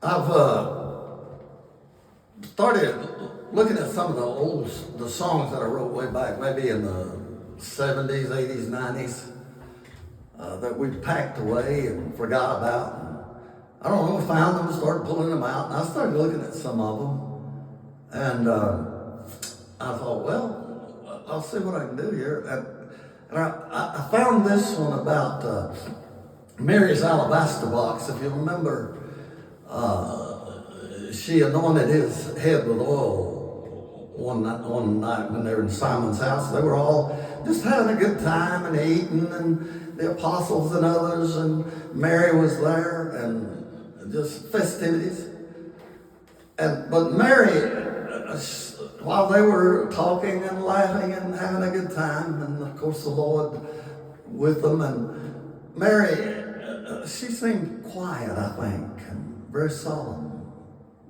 I've started looking at some of the songs that I wrote way back, maybe in the 70s, 80s, 90s, that we packed away and forgot about. And I don't know, we found them, started pulling them out, and I started looking at some of them, and I thought, well, I'll see what I can do here. And I found this one about Mary's Alabaster Box. If you remember, she anointed his head with oil one night when they were in Simon's house. They were all just having a good time and eating, and the apostles and others, and Mary was there, and just festivities. But Mary, while they were talking and laughing and having a good time, and of course the Lord with them, and Mary, she seemed quiet, I think, and very solemn.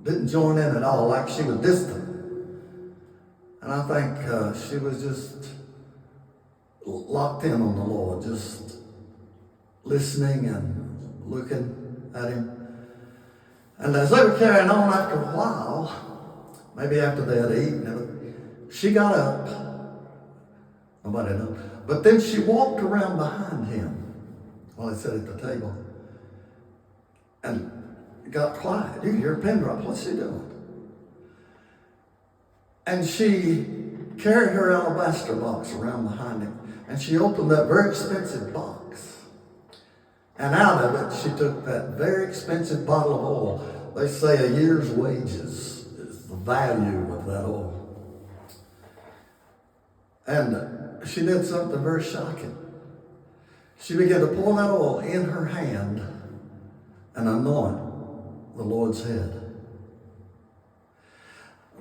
Didn't join in at all, like she was distant. And I think she was just locked in on the Lord, just listening and looking at him. And as they were carrying on, after a while, maybe after they had eaten, she got up. Nobody knows. But then she walked around behind him while he sat at the table and got quiet. You can hear a pin drop. What's she doing? And she carried her alabaster box around behind him, and she opened that very expensive box. And out of it, she took that very expensive bottle of oil. They say a year's wages is the value of that oil. And she did something very shocking. She began to pour that oil in her hand and anoint the Lord's head.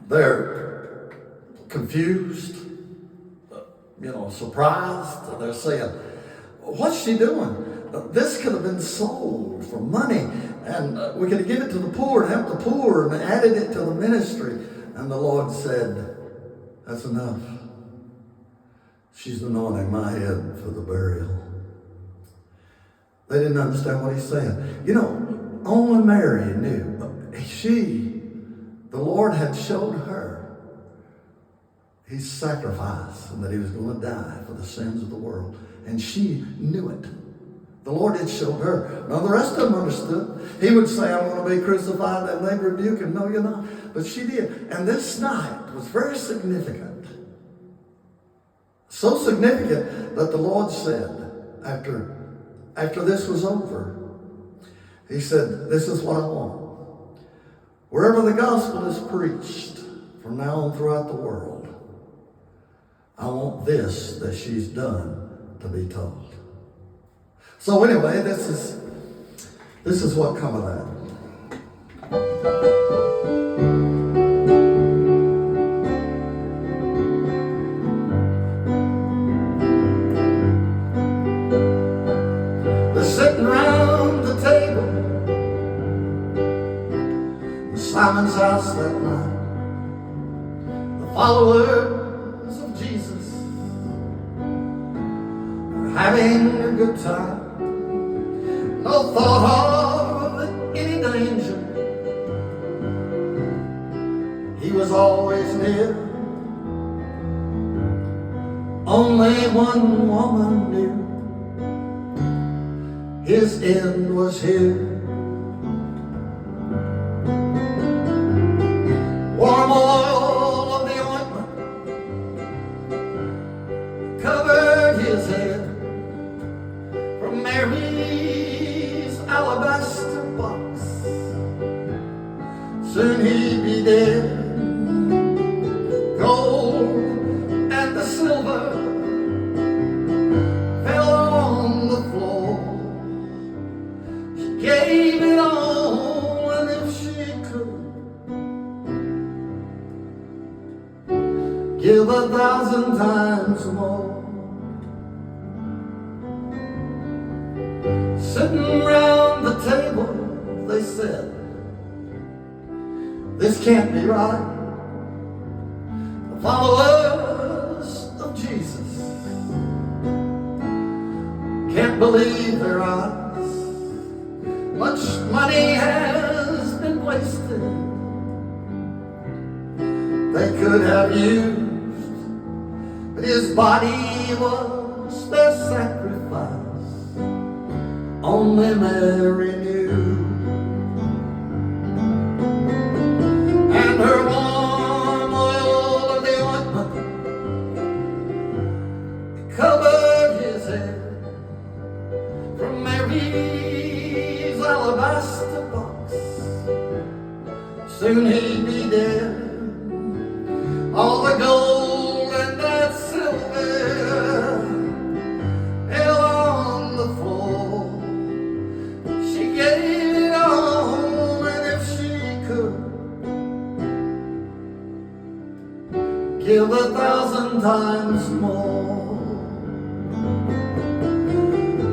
They're confused, surprised. They're saying, what's she doing? This could have been sold for money, and we could have given it to the poor and helped the poor and added it to the ministry. And the Lord said, that's enough. She's anointing my head for the burial. They didn't understand what he's saying. Only Mary knew. The Lord had showed her his sacrifice and that he was going to die for the sins of the world. And she knew it. The Lord had showed her. Now the rest of them understood. He would say, I'm going to be crucified, and they'd rebuke him. No, you're not. But she did. And this night was very significant. So significant that the Lord said, after this was over, he said, this is what I want. Wherever the gospel is preached from now on throughout the world, I want this that she's done to be told. So anyway, this is what come of that. They're sitting around the table in Simon's house that night. The followers of Jesus are having a good time. No thought of any danger. He was always near. Only one woman knew his end was here. Warm oil of the ointment covered his head. From Mary's alabaster box, soon he'd be dead. Gold and the silver fell on the floor. She gave it all, and if she could give 1,000 times more. Sitting round the table, they said, this can't be right. The followers of Jesus believe their eyes. Much money has been wasted. they could have used, but his body was their sacrifice. Only Mary knew. And her warm oil of the ointment covered his head. From Mary's alabaster box, soon he'd be dead. All the gold and that silver fell on the floor. She gave it all, and if she could give 1,000 times more.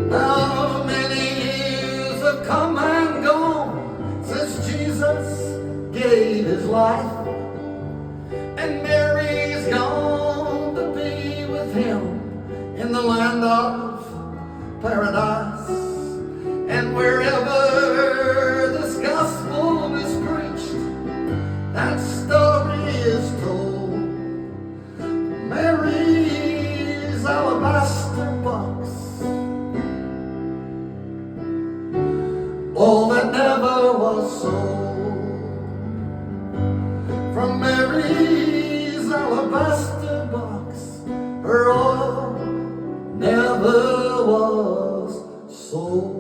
Now many years have come and gone since Jesus gave his life, and Mary's gone to be with him in the land of paradise. And wherever this gospel is preached, that story is told. Mary's alabaster box, all that never was sold. From Mary's alabaster box, her oil never was sold.